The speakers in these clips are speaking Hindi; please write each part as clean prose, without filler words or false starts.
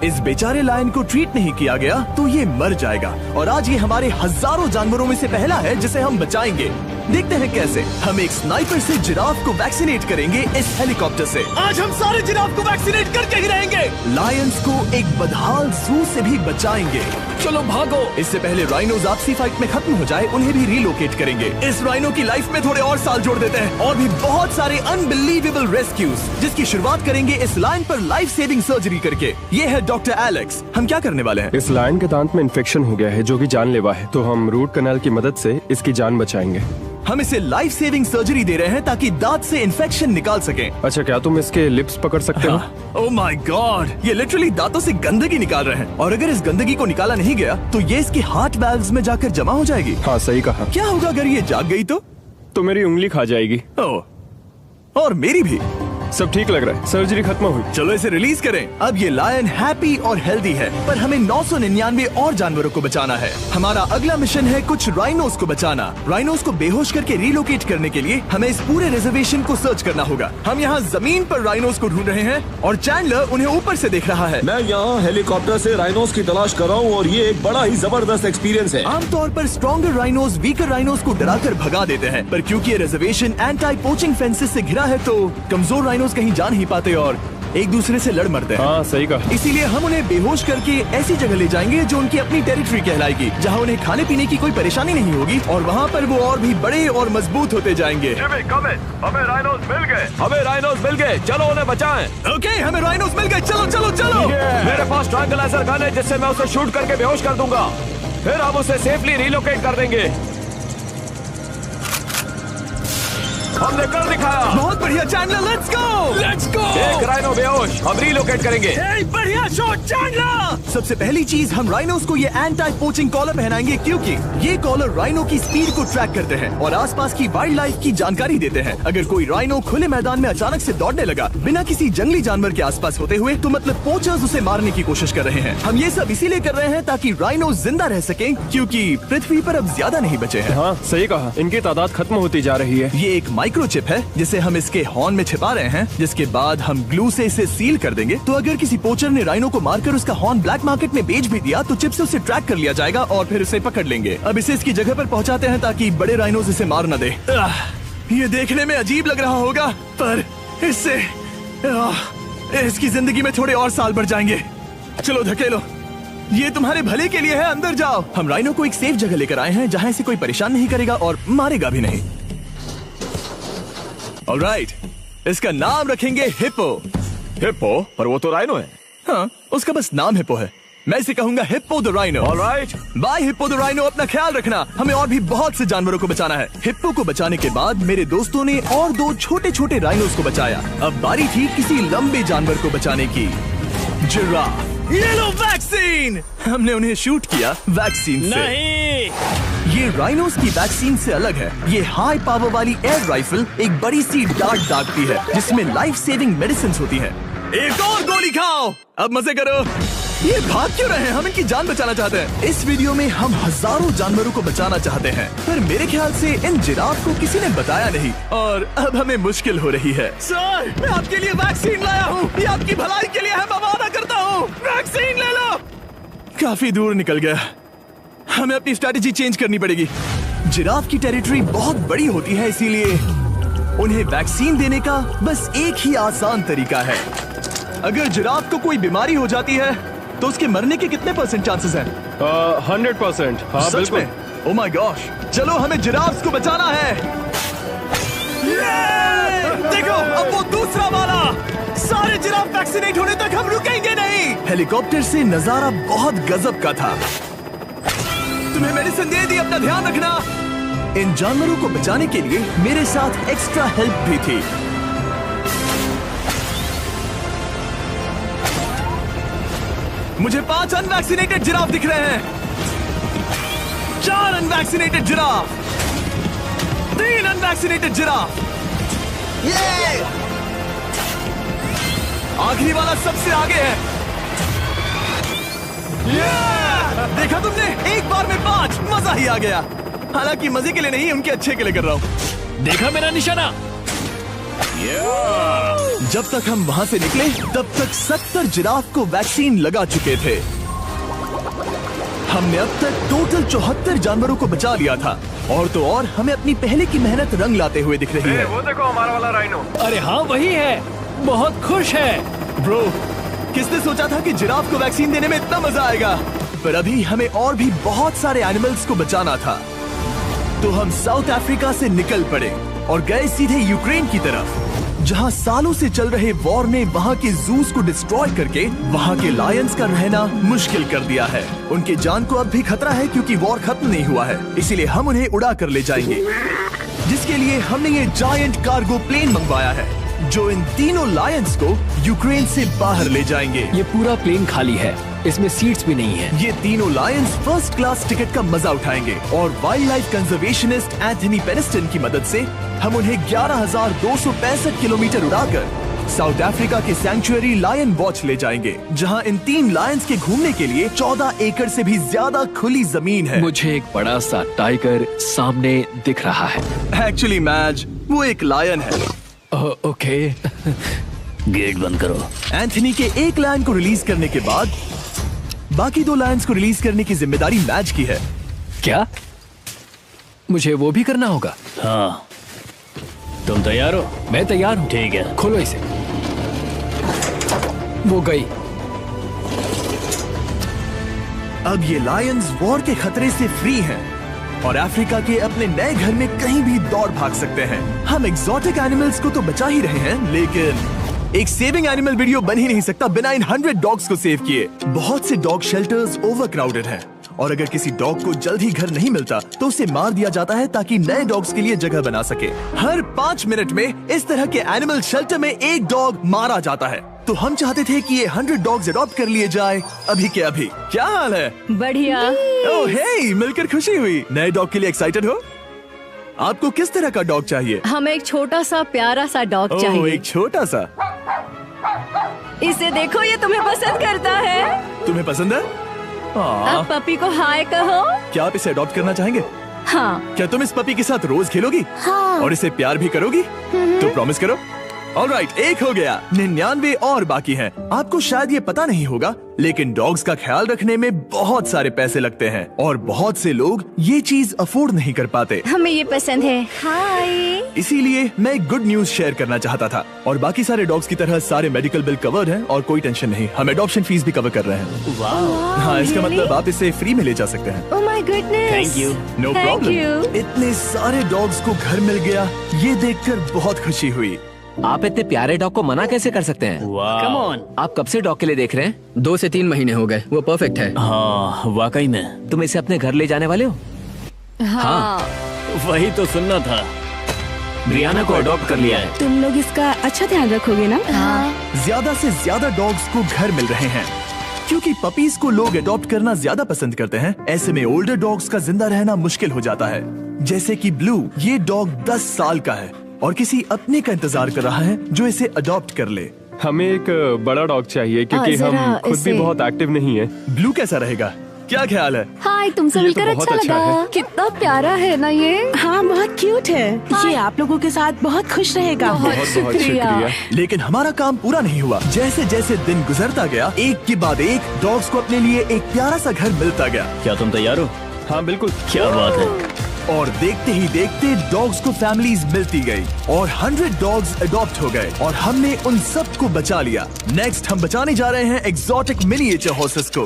इस बेचारे लायन को ट्रीट नहीं किया गया तो ये मर जाएगा। और आज ये हमारे हजारों जानवरों में से पहला है जिसे हम बचाएंगे। देखते हैं कैसे। हम एक स्नाइपर से जिराफ को वैक्सीनेट करेंगे इस हेलीकॉप्टर से। आज हम सारे जिराफ को वैक्सीनेट करके ही रहेंगे। लायंस को एक बदहाल जू से भी बचाएंगे। चलो भागो। इससे पहले राइनोज आपसी फाइट में खत्म हो जाए, उन्हें भी रिलोकेट करेंगे। इस राइनो की लाइफ में थोड़े और साल जोड़ देते हैं और भी बहुत सारे अनबिलीवेबल रेस्क्यूज, जिसकी शुरुआत करेंगे इस लायन पर लाइफ सेविंग सर्जरी करके। ये है डॉक्टर एलेक्स। हम क्या करने वाले हैं? इस लायन के दांत में इन्फेक्शन हो गया है जो कि जानलेवा है, तो हम रूट कैनाल की मदद से इसकी जान बचाएंगे। हम इसे लाइफ सेविंग सर्जरी दे रहे हैं ताकि दांत से इन्फेक्शन निकाल सकें। अच्छा, क्या तुम इसके लिप्स पकड़ सकते हो? ओह माय गॉड, ये लिटरली दांतों से गंदगी निकाल रहे हैं और अगर इस गंदगी को निकाला नहीं गया तो ये इसके हार्ट वाल्व्स में जाकर जमा हो जाएगी। हाँ, सही कहा। क्या होगा अगर ये जाग गई तो मेरी उंगली खा जाएगी। ओह, और मेरी भी। सब ठीक लग रहा है, सर्जरी खत्म हुई। चलो इसे रिलीज करें। अब ये लायन हैप्पी और हेल्दी है, पर हमें 999 और जानवरों को बचाना है। हमारा अगला मिशन है कुछ राइनोस को बचाना। राइनोस को बेहोश करके रिलोकेट करने के लिए हमें इस पूरे रिजर्वेशन को सर्च करना होगा। हम यहाँ जमीन पर राइनोस को ढूंढ रहे हैं और चैंडलर उन्हें ऊपर से देख रहा है। मैं यहाँ हेलीकॉप्टर से राइनोस की तलाश कर रहा हूँ और ये एक बड़ा ही जबरदस्त एक्सपीरियंस है। आमतौर पर स्ट्रॉन्गर राइनोस वीकर राइनोस को डराकर भगा देते हैं, पर क्योंकि ये रिजर्वेशन एंटी पोचिंग फेंसेस से घिरा है तो कमजोर राइनोस कहीं जा नहीं पाते और एक दूसरे से लड़ मरते हैं। हाँ, सही कहा। इसीलिए हम उन्हें बेहोश करके ऐसी जगह ले जाएंगे जो उनकी अपनी टेरिटरी कहलाएगी, जहाँ उन्हें खाने पीने की कोई परेशानी नहीं होगी और वहाँ पर वो और भी बड़े और मजबूत होते जाएंगे। हमें राइनोस मिल गए, चलो उन्हें बचाएं। ओके, हमें राइनोस मिल गए, चलो चलो चलो। मेरे पास ट्रैंगुलर गन है जिससे मैं उसे शूट करके बेहोश कर दूंगा, फिर हम उसे सेफली रिलोकेट कर देंगे। हमने कर दिखाया। बहुत बढ़िया चैंडलर, लेट्स गो। एक राइनो बेहोश, हम रिलोकेट करेंगे। बढ़िया शॉट चैंडलर। सबसे पहली चीज, हम राइनोस को ये एंटी पोचिंग कॉलर पहनाएंगे क्योंकि ये कॉलर राइनो की स्पीड को ट्रैक करते हैं और आसपास की वाइल्ड लाइफ की जानकारी देते हैं। अगर कोई राइनो खुले मैदान में अचानक से दौड़ने लगा बिना किसी जंगली जानवर के आसपास होते हुए, तो मतलब पोचर्स उसे मारने की कोशिश कर रहे हैं। हम ये सब इसीलिए कर रहे हैं ताकि राइनो जिंदा रह सके, क्योंकि पृथ्वी पर अब ज्यादा नहीं बचे हैं। हाँ, सही कहा। इनकी तादाद खत्म होती जा रही है। ये एक माइक्रोचिप है जिसे हम इसके हॉर्न में छिपा रहे हैं, जिसके बाद हम ग्लू से इसे सील कर देंगे। तो अगर किसी पोचर ने राइनो को मारकर उसका हॉर्न ब्लैक मार्केट में बेच भी दिया तो चिप से उसे ट्रैक कर लिया जाएगा और फिर उसे पकड़ लेंगे। अब इसे इसकी जगह पर पहुंचाते हैं ताकि बड़े राइनोस इसे मार न दे। ये देखने में अजीब लग रहा होगा, पर इससे इसकी जिंदगी में थोड़े और साल बढ़ जाएंगे। चलो धकेलो, ये तुम्हारे भले के लिए है, अंदर जाओ। हम राइनो को एक सेफ जगह लेकर आए हैं जहाँ इसे कोई परेशान नहीं करेगा और मारेगा भी नहीं। ऑलराइट, इसका नाम रखेंगे हिप्पो। हिप्पो? पर वो तो राइनो है। हाँ, उसका बस नाम हिप्पो है। मैं इसे कहूंगा hippo the rhino. Alright, bye hippo the rhino. अपना ख्याल रखना, हमें और भी बहुत से जानवरों को बचाना है। हिप्पो को बचाने के बाद मेरे दोस्तों ने और 2 छोटे छोटे राइनोस को बचाया। अब बारी थी किसी लंबे जानवर को बचाने की। जिराफ। ये लो वैक्सीन। हमने उन्हें शूट किया वैक्सीन से। नहीं, ये राइनोस की वैक्सीन से अलग है। ये हाई पावर वाली एयर राइफल एक बड़ी सी डार्ट दागती है जिसमें लाइफ सेविंग मेडिसिन होती है। एक और गोली खाओ, अब मजे करो। ये भाग क्यों रहे हैं? हम इनकी जान बचाना चाहते हैं। इस वीडियो में हम हजारों जानवरों को बचाना चाहते हैं, पर मेरे ख्याल से इन जिराफ को किसी ने बताया नहीं और अब हमें मुश्किल हो रही है। सर, मैं आपके लिए वैक्सीन लाया हूँ। ये आपकी भलाई के लिए है, मैं वादा करता हूँ। वैक्सीन ले लो। काफी दूर निकल गया, हमें अपनी स्ट्रैटेजी चेंज करनी पड़ेगी। जिराफ की टेरिटरी बहुत बड़ी होती है, इसीलिए उन्हें वैक्सीन देने का बस एक ही आसान तरीका है। अगर जिराफ को कोई बीमारी हो जाती है तो उसके मरने के कितने % चांसेस हैं? 100%। हाँ, सच में? ओह माय गॉश, चलो हमें जिराफ्स को बचाना है। देखो, अब वो दूसरा वाला। सारे जिराफ वैक्सीनेट होने तक हम रुकेंगे नहीं। हेलीकॉप्टर से नजारा बहुत गजब का था। तुम्हें मेडिसिन दे दी, अपना ध्यान रखना। इन जानवरों को बचाने के लिए मेरे साथ एक्स्ट्रा हेल्प भी थी। मुझे 5 अनवैक्सीनेटेड जिराफ दिख रहे हैं। 4 अनवैक्सीनेटेड जिराफ, 3 अनवैक्सीनेटेड जिराफ। आखिरी वाला सबसे आगे है। देखा तुमने, एक बार में 5, मजा ही आ गया। हालांकि मजे के लिए नहीं, उनके अच्छे के लिए कर रहा हूँ। देखा मेरा निशाना? जब तक हम वहाँ से निकले तब तक 70 जिराफ को वैक्सीन लगा चुके थे। हमने अब तक टोटल 74 जानवरों को बचा लिया था। और तो और हमें अपनी पहले की मेहनत रंग लाते हुए दिख रही है। वो देखो हमारा वाला राइनो। अरे हाँ वही है, बहुत खुश है। ब्रो, किसने सोचा था कि जिराफ को वैक्सीन देने में इतना मजा आएगा। पर अभी हमें और भी बहुत सारे एनिमल्स को बचाना था, तो हम साउथ अफ्रीका से निकल पड़े और गए सीधे यूक्रेन की तरफ, जहां सालों से चल रहे वॉर ने वहां के जूस को डिस्ट्रॉय करके वहां के लायंस का रहना मुश्किल कर दिया है। उनके जान को अब भी खतरा है क्योंकि वॉर खत्म नहीं हुआ है, इसीलिए हम उन्हें उड़ा कर ले जाएंगे, जिसके लिए हमने ये जायंट कार्गो प्लेन मंगवाया है जो इन तीनों लायंस को यूक्रेन से बाहर ले जाएंगे। ये पूरा प्लेन खाली है, इसमें सीट्स भी नहीं है। ये तीनों लायंस फर्स्ट क्लास टिकट का मजा उठाएंगे और वाइल्ड लाइफ कंजर्वेशनिस्ट एंथनी पेनिस्टन की मदद से हम उन्हें 11,265 किलोमीटर उड़ाकर साउथ अफ्रीका के सैंक्चुअरी लायन वॉच ले जाएंगे, जहां इन 3 लायंस के घूमने के लिए 14 एकड़ से भी ज्यादा खुली जमीन है। मुझे एक बड़ा सा टाइगर सामने दिख रहा है। एक्चुअली मैच, वो एक लायन है। ओके। गेट बंद करो। एंथनी के एक लायन को रिलीज करने के बाद बाकी 2 लायंस को रिलीज करने की जिम्मेदारी मैच की है। क्या मुझे वो भी करना होगा? हाँ, तुम तैयार हो? मैं तैयार हूँ। ठीक है, खोलो इसे। वो गई। अब ये लायंस वॉर के खतरे से फ्री हैं और अफ्रीका के अपने नए घर में कहीं भी दौड़ भाग सकते हैं। हम एग्जॉटिक एनिमल्स को तो बचा ही रहे हैं, लेकिन एक सेविंग एनिमल वीडियो बन ही नहीं सकता बिना इन 100 डॉग्स को सेव किए। बहुत से डॉग शेल्टर्स ओवरक्राउडेड हैं और अगर किसी डॉग को जल्द ही घर नहीं मिलता तो उसे मार दिया जाता है ताकि नए डॉग्स के लिए जगह बना सके। हर 5 मिनट में इस तरह के एनिमल शेल्टर में एक डॉग मारा जाता है। तो हम चाहते थे कि ये 100 डॉग्स अडॉप्ट कर लिए जाए अभी के अभी। क्या हाल है? बढ़िया। ओह हे, मिलकर खुशी हुई। नए डॉग के लिए एक्साइटेड हो? आपको किस तरह का डॉग चाहिए? हमें एक छोटा सा प्यारा सा डॉग ओह, चाहिए। एक छोटा सा। इसे देखो, ये तुम्हें पसंद करता है। तुम्हें पसंद है? अब पपी को हाय कहो। क्या आप इसे अडॉप्ट करना चाहेंगे? हाँ। क्या तुम इस पपी के साथ रोज खेलोगी? हाँ। और इसे प्यार भी करोगी? तो प्रॉमिस करो। ऑलराइट, एक हो गया। 99 और बाकी हैं। आपको शायद ये पता नहीं होगा, लेकिन डॉग्स का ख्याल रखने में बहुत सारे पैसे लगते हैं और बहुत से लोग ये चीज अफोर्ड नहीं कर पाते। हमें ये पसंद है। हाय। इसीलिए मैं एक गुड न्यूज शेयर करना चाहता था। और बाकी सारे डॉग्स की तरह सारे मेडिकल बिल कवर्ड हैं और कोई टेंशन नहीं। हम एडॉप्शन फीस भी कवर कर रहे हैं। हाँ, इसका मतलब आप इसे फ्री में ले जा सकते हैं। Oh my goodness. Thank you. No Thank problem. you. इतने सारे डॉग्स को घर मिल गया, ये देखकर बहुत खुशी हुई। आप इतने प्यारे डॉग को मना कैसे कर सकते हैं? Come on. आप कब से डॉग के लिए देख रहे हैं? 2 से 3 महीने हो गए। वो परफेक्ट है। हाँ, वाकई में। तुम इसे अपने घर ले जाने वाले हो? हाँ। वही तो सुनना था। ब्रियाना को अडॉप्ट कर लिया है। तुम लोग इसका अच्छा ध्यान रखोगे ना? हाँ। ज्यादा से ज्यादा डॉग्स को घर मिल रहे हैं क्योंकि पपीज को लोग अडॉप्ट करना ज्यादा पसंद करते हैं। ऐसे में ओल्डर डॉग्स का जिंदा रहना मुश्किल हो जाता है। जैसे कि ब्लू, ये डॉग 10 साल का है और किसी अपने का इंतजार कर रहा है जो इसे अडॉप्ट कर ले। हमें एक बड़ा डॉग चाहिए क्योंकि जरा हम खुद भी इसे- बहुत एक्टिव नहीं है। ब्लू कैसा रहेगा? क्या ख्याल है? हाय, तुमसे ये तो मिलकर बहुत अच्छा अच्छा लगा। है। कितना प्यारा है ना ये। हाँ, बहुत क्यूट है। ये आप लोगों के साथ बहुत खुश रहेगा। बहुत बहुत शुक्रिया। लेकिन हमारा काम पूरा नहीं हुआ। जैसे जैसे दिन गुजरता गया, एक के बाद एक डॉग्स को अपने लिए एक प्यारा सा घर मिलता गया। क्या तुम तैयार हो? हाँ बिल्कुल। क्या बात है। और देखते ही देखते डॉग्स को फैमिलीज मिलती गई और 100 डॉग्स अडॉप्ट हो गए और हमने उन सब को बचा लिया। नेक्स्ट हम बचाने जा रहे हैं एग्जॉटिक मिनिएचर हॉर्सेस को,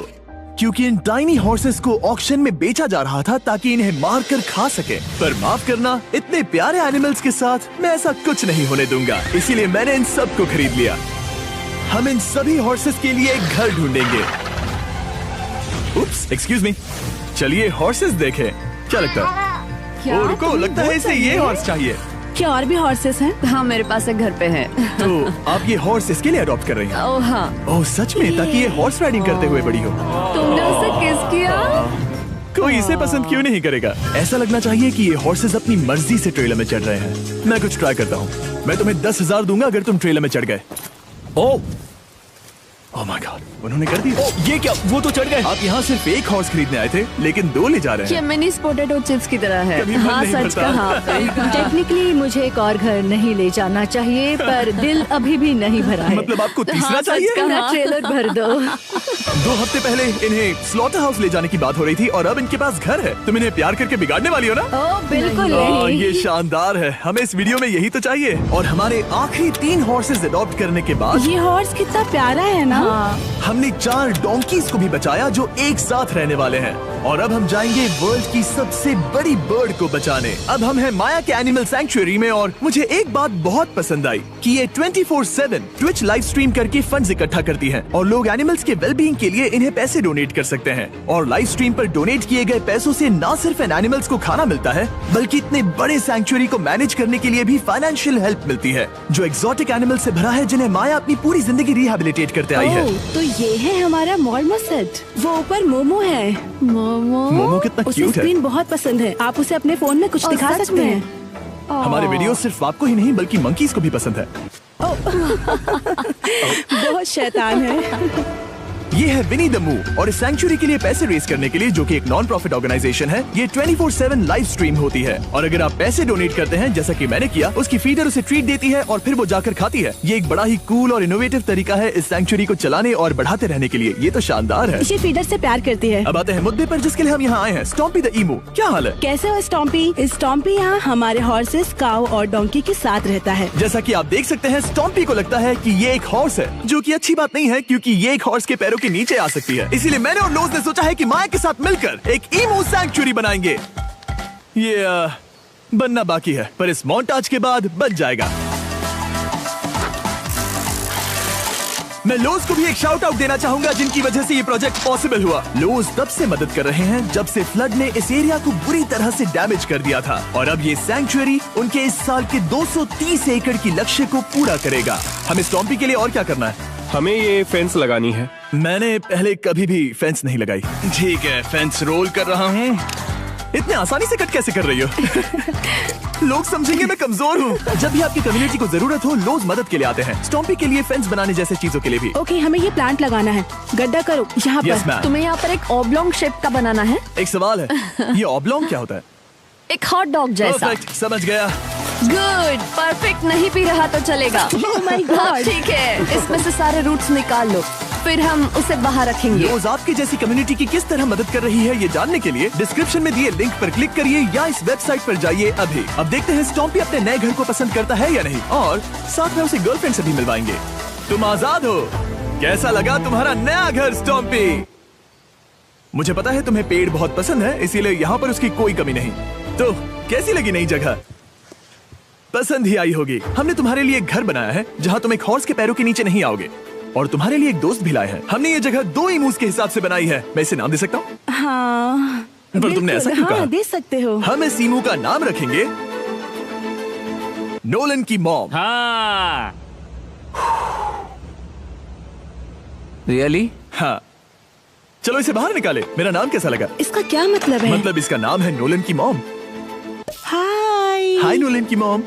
क्योंकि इन टाइनी हॉर्सेस को ऑक्शन में बेचा जा रहा था ताकि इन्हें मारकर खा सके। पर माफ करना, इतने प्यारे एनिमल्स के साथ मैं ऐसा कुछ नहीं होने दूंगा। इसीलिए मैंने इन सब को खरीद लिया। हम इन सभी हॉर्सेस के लिए एक घर ढूंढेंगे। उप्स, एक्सक्यूज मी। चलिए हॉर्सेस देखें। क्या लगता है? क्या? ओ, रुको, लगता है इसे ये हॉर्स चाहिए। क्या और भी हॉर्सेस हैं? हाँ, मेरे पास एक घर पे है। तो आप ये हॉर्स इसके लिए अडॉप्ट कर रही हैं? ओह हाँ। ओह सच में? ताकि ये हॉर्स राइडिंग करते हुए बड़ी हो। तुमने उसे किस किया? कोई इसे पसंद क्यों नहीं करेगा? ऐसा लगना चाहिए कि ये हॉर्सेस अपनी मर्जी से ट्रेलर में चढ़ रहे हैं। मैं कुछ ट्राई करता हूँ। मैं तुम्हें 10,000 दूंगा अगर तुम ट्रेलर में चढ़ गए। ओ, ओह माय गॉड, उन्होंने कर दिया। ये क्या, वो तो चढ़ गए। आप यहाँ सिर्फ एक हॉर्स खरीदने आए थे, लेकिन 2 ले जा रहे ये हैं। मिनी पोटैटो चिप्स की तरह है। कभी मन हाँ नहीं सच भरता। कहा आपने। टेक्निकली मुझे एक और घर नहीं ले जाना चाहिए, पर दिल अभी भी नहीं भरा है। मतलब आपको तीसरा हाँ, सच चाहिए? कहा। मेरा ट्रेलर भर दो। 2 हफ्ते पहले इन्हें स्लॉटर हाउस ले जाने की बात हो रही थी और अब इनके पास घर है। तुम इन्हें प्यार करके बिगाड़ने वाली हो ना? ओ बिल्कुल ओह, नहीं। ये शानदार है। हमें इस वीडियो में यही तो चाहिए। और हमारे आखिरी 3 हॉर्सेस अडॉप्ट करने के बाद ये हॉर्स कितना प्यारा है ना। हमने 4 डोंकीज को भी बचाया जो एक साथ रहने वाले हैं। और अब हम जाएंगे वर्ल्ड की सबसे बड़ी बर्ड को बचाने। अब हम हैं माया के एनिमल सैंक्चुअरी में और मुझे एक बात बहुत पसंद आई कि ये 24/7 ट्विच लाइव स्ट्रीम करके फंड्स इकट्ठा करती है और लोग एनिमल्स के वेलबींग के लिए इन्हें पैसे डोनेट कर सकते हैं। और लाइव स्ट्रीम पर डोनेट किए गए पैसों से न सिर्फ इन एनिमल्स को खाना मिलता है, बल्कि इतने बड़े सैंक्चुअरी को मैनेज करने के लिए भी फाइनेंशियल हेल्प मिलती है, जो एक्सोटिक एनिमल से भरा है जिन्हें माया अपनी पूरी जिंदगी रिहेबिलिटेट करते आई है। ओह, तो ये है हमारा मॉर्मोसेट। वो ऊपर मोमो है। मोमो कितना उसे क्यूट है। स्क्रीन बहुत पसंद है। आप उसे अपने फोन में कुछ ओह, दिखा सच सकते में? हैं। हमारे वीडियो सिर्फ आपको ही नहीं बल्कि मंकीज को भी पसंद है। बहुत शैतान है। ये है विनी द मू और इस सैंक्चुअरी के लिए पैसे रेज करने के लिए, जो कि एक नॉन प्रॉफिट ऑर्गेनाइजेशन है, ये 24/7 लाइव स्ट्रीम होती है। और अगर आप पैसे डोनेट करते हैं जैसा कि मैंने किया, उसकी फीडर उसे ट्रीट देती है और फिर वो जाकर खाती है। ये एक बड़ा ही कूल और इनोवेटिव तरीका है इस सैंक्चुअरी को चलाने और बढ़ाते रहने के लिए। ये तो शानदार है। ये फीडर से प्यार करती है। अब आते हैं मुद्दे पर जिसके लिए हम यहाँ आए हैं, स्टॉम्पी द ईमू। क्या हाल है? कैसे हो स्टॉम्पी? स्टॉम्पी यहाँ हमारे हॉर्सेस, काऊ और डोंकी के साथ रहता है। जैसा कि आप देख सकते हैं, स्टॉम्पी को लगता है कि ये एक हॉर्स है, जो कि अच्छी बात नहीं है क्योंकि ये एक हॉर्स के पैरों के नीचे आ सकती है। इसीलिए मैंने और लोज ने सोचा है कि माया के साथ मिलकर एक ईमू सैंक्चुअरी बनाएंगे। ये बनना बाकी है, पर इस मोंटाज के बाद बन जाएगा। मैं लोज को भी एक शाउट आउट देना चाहूंगा, जिनकी वजह से ये प्रोजेक्ट पॉसिबल हुआ। लोज तब से मदद कर रहे हैं जब से फ्लड ने इस एरिया को बुरी तरह से डैमेज कर दिया था, और अब ये सैंक्चुअरी उनके इस साल के 230 एकड़ की लक्ष्य को पूरा करेगा। हमें स्टॉम्पी के लिए और क्या करना है? हमें ये फेंस लगानी है। मैंने पहले कभी भी फेंस नहीं लगाई। ठीक है, फेंस रोल कर रहा हूँ। इतने आसानी से कट कैसे कर रही हो? लोग समझेंगे मैं कमजोर हूँ। जब भी आपकी कम्युनिटी को जरूरत हो, लोग मदद के लिए आते हैं। स्टॉम्पी के लिए फेंस बनाने जैसे चीजों के लिए भी। ओके, हमें ये प्लांट लगाना है। गड्ढा करो यहाँ यस पर। मैम। तुम्हें यहाँ पर एक ऑब्लोंग शेप का बनाना है, एक सवाल है, ये ऑब्लोंग क्या होता है? एक हॉट डॉग जैसा। परफेक्ट, समझ गया। गुड, परफेक्ट नहीं पी रहा तो चलेगा। Oh my God. हाँ, ठीक है, इसमें से सारे रूट्स निकाल लो, फिर हम उसे बाहर रखेंगे। लोज आपकी जैसी कम्युनिटी की किस तरह मदद कर रही है, ये जानने के लिए डिस्क्रिप्शन में दिए लिंक पर क्लिक करिए या इस वेबसाइट पर जाइए अभी। अब देखते हैं स्टॉम्पी अपने नए घर को पसंद करता है या नहीं, और साथ में उसे गर्लफ्रेंड से भी मिलवाएंगे। तुम आजाद हो। कैसा लगा तुम्हारा नया घर स्टॉम्पी? मुझे पता है तुम्हें पेड़ बहुत पसंद है, इसीलिए यहाँ पर उसकी कोई कमी नहीं। तो कैसी लगी नई जगह? पसंद ही आई होगी। हमने तुम्हारे लिए एक घर बनाया है जहाँ तुम एक हॉर्स के पैरों के नीचे नहीं आओगे, और तुम्हारे लिए एक दोस्त भी लाए हैं। हमने ये जगह 2 ईमूस के हिसाब से बनाई है। मैं इसे नाम दे सकता हूँ? हाँ, पर तुमने ऐसा क्यों हाँ, कहा? दे सकते हो। हम इस ईमू का नाम रखेंगे नोलन की मॉम। हाँ। रियली? हाँ, चलो इसे बाहर निकाले। मेरा नाम कैसा लगा? इसका क्या मतलब है? मतलब इसका नाम है नोलन की मॉम। हाय। हाय नोलन की मॉम।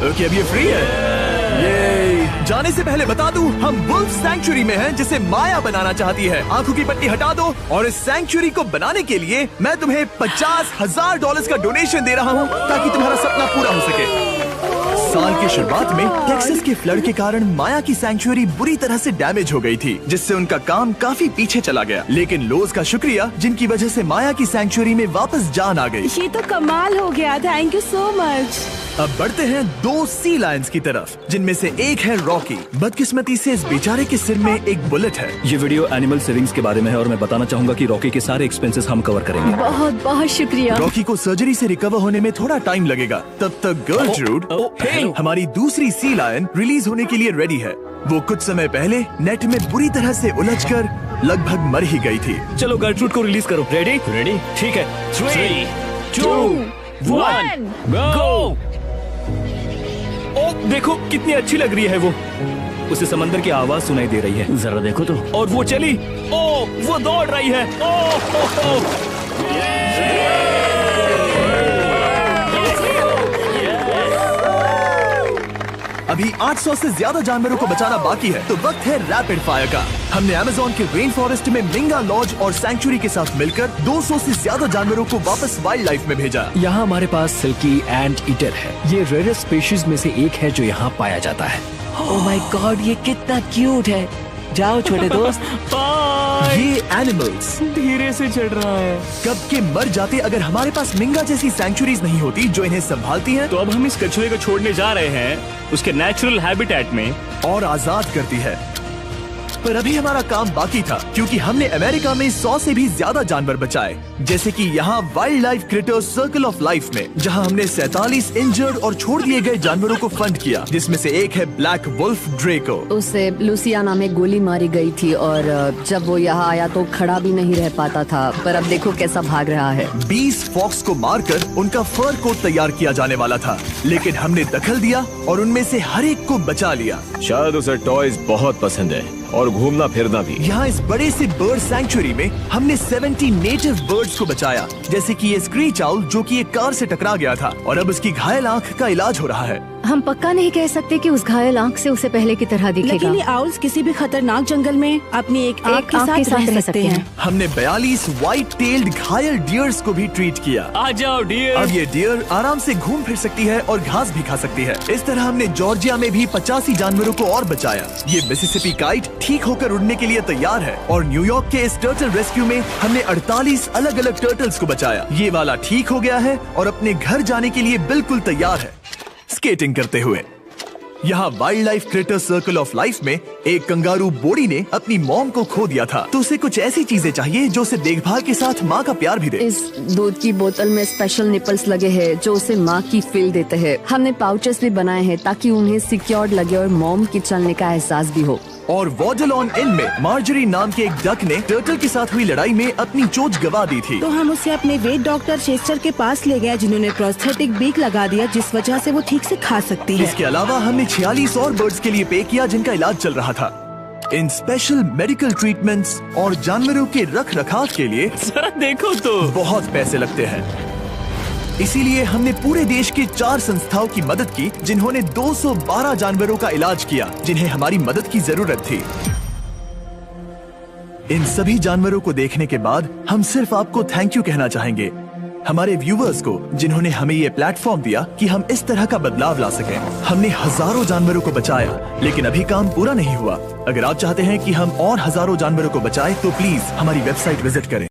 ओके, अब ये फ्री है। ये जाने से पहले बता दूं, हम वुल्फ सैंक्चुअरी में हैं, जिसे माया बनाना चाहती है। आंखों की पट्टी हटा दो, और इस सैंक्चुअरी को बनाने के लिए मैं तुम्हें $50,000 का डोनेशन दे रहा हूं, ताकि तुम्हारा सपना पूरा हो सके। साल की शुरुआत में टेक्सास के फ्लड के कारण माया की सैंक्चुअरी बुरी तरह से डैमेज हो गई थी, जिससे उनका काम काफी पीछे चला गया। लेकिन लोज का शुक्रिया, जिनकी वजह से माया की सैंक्चुअरी में वापस जान आ गई। ये तो कमाल हो गया। Thank you so much. अब बढ़ते हैं 2 सी लायंस की तरफ, जिनमें से एक है रॉकी। बदकिस्मती से इस बेचारे के सिर में एक बुलेट है। ये वीडियो एनिमल सेविंग्स के बारे में है और मैं बताना चाहूंगा कि रॉकी के सारे एक्सपेंसेस हम कवर करेंगे। बहुत बहुत शुक्रिया। रॉकी को सर्जरी से रिकवर होने में थोड़ा टाइम लगेगा। तब तक गर्लट्रूड, हमारी दूसरी सी लायन, रिलीज होने के लिए रेडी है। वो कुछ समय पहले नेट में बुरी तरह से उलझकर लगभग मर ही गई थी। चलो गर्लट्रूड को रिलीज करो। रेडी? रेडी? ठीक है। 3, 2, 1, गो! ओ देखो कितनी अच्छी लग रही है वो। उसे समंदर की आवाज सुनाई दे रही है। जरा देखो तो। और वो चली। ओ वो दौड़ रही है। ओ। अभी 800 से ज्यादा जानवरों को बचाना बाकी है, तो वक्त है रैपिड फायर का। हमने अमेज़न के रेन फॉरेस्ट में मिंगा लॉज और सैंक्चुरी के साथ मिलकर 200 से ज्यादा जानवरों को वापस वाइल्ड लाइफ में भेजा। यहाँ हमारे पास सिल्की एंट ईटर है। ये रेयरेस्ट स्पीशीज में से एक है जो यहाँ पाया जाता है। ओह माय गॉड, ये कितना क्यूट है। जाओ छोटे दोस्त। ये एनिमल्स धीरे से चढ़ रहा है। कब के मर जाते अगर हमारे पास मिंगा जैसी सैंक्चुरीज नहीं होती जो इन्हें संभालती हैं तो अब हम इस कछुए को छोड़ने जा रहे हैं उसके नेचुरल हैबिटेट में और आजाद करती है। पर अभी हमारा काम बाकी था, क्योंकि हमने अमेरिका में 100 से भी ज्यादा जानवर बचाए, जैसे कि यहाँ wild life creators circle of life में, जहाँ हमने 47 इंजर्ड और छोड़ दिए गए जानवरों को फंड किया, जिसमें से एक है ब्लैक वुल्फ ड्रेको। उसे लुसियाना में गोली मारी गई थी और जब वो यहाँ आया तो खड़ा भी नहीं रह पाता था, पर अब देखो कैसा भाग रहा है। 20 फॉक्स को मारकर उनका फर कोट तैयार किया जाने वाला था, लेकिन हमने दखल दिया और उनमें से हर एक को बचा लिया। शायद उसे टॉयज बहुत पसंद है और घूमना फिरना भी। यहाँ इस बड़े से बर्ड सैंक्चुरी में हमने 70 नेटिव बर्ड्स को बचाया, जैसे कि ये स्क्रीच आउल जो कि एक कार से टकरा गया था और अब उसकी घायल आंख का इलाज हो रहा है। हम पक्का नहीं कह सकते कि उस घायल आंख से उसे पहले की तरह दिखेगा। लेकिन ये आउल्स किसी भी खतरनाक जंगल में अपनी एक आंख के साथ रह सकते हैं। हमने 42 व्हाइट टेल्ड घायल डियर्स को भी ट्रीट किया। आ जाओ डियर। अब ये डियर आराम से घूम फिर सकती है और घास भी खा सकती है। इस तरह हमने जॉर्जिया में भी 85 जानवरों को और बचाया। ये मिसिसिपी काइट ठीक होकर उड़ने के लिए तैयार है और न्यूयॉर्क के इस टर्टल रेस्क्यू में हमने 48 अलग अलग टर्टल्स को बचाया। ये वाला ठीक हो गया है और अपने घर जाने के लिए बिल्कुल तैयार है स्केटिंग करते हुए। यहाँ wild life creator circle of life में एक कंगारू बोडी ने अपनी मॉम को खो दिया था, तो उसे कुछ ऐसी चीजें चाहिए जो उसे देखभाल के साथ माँ का प्यार भी दे। इस दूध की बोतल में स्पेशल निपल्स लगे हैं जो उसे माँ की फील देते हैं। हमने पाउचेस भी बनाए हैं ताकि उन्हें सिक्योर्ड लगे और मॉम के चलने का एहसास भी हो। और वॉडलॉन इन में मार्जरी नाम के एक डक ने टर्टल के साथ हुई लड़ाई में अपनी चोंच गवा दी थी, तो हम उसे अपने वेट डॉक्टर चेस्टर के पास ले गए, जिन्होंने प्रोस्थेटिक बीक लगा दिया, जिस वजह से वो ठीक से खा सकती है। इसके अलावा हमने 46 और बर्ड्स के लिए पे किया जिनका इलाज चल रहा था। इन स्पेशल मेडिकल ट्रीटमेंट्स और जानवरों के रख रखाव के लिए जरा देखो तो बहुत पैसे लगते हैं। इसीलिए हमने पूरे देश के 4 संस्थाओं की मदद की जिन्होंने 212 जानवरों का इलाज किया जिन्हें हमारी मदद की जरूरत थी। इन सभी जानवरों को देखने के बाद हम सिर्फ आपको थैंक यू कहना चाहेंगे, हमारे व्यूवर्स को जिन्होंने हमें ये प्लेटफॉर्म दिया कि हम इस तरह का बदलाव ला सकें। हमने हजारों जानवरों को बचाया, लेकिन अभी काम पूरा नहीं हुआ। अगर आप चाहते हैं कि हम और हजारों जानवरों को बचाएं, तो प्लीज हमारी वेबसाइट विजिट करें।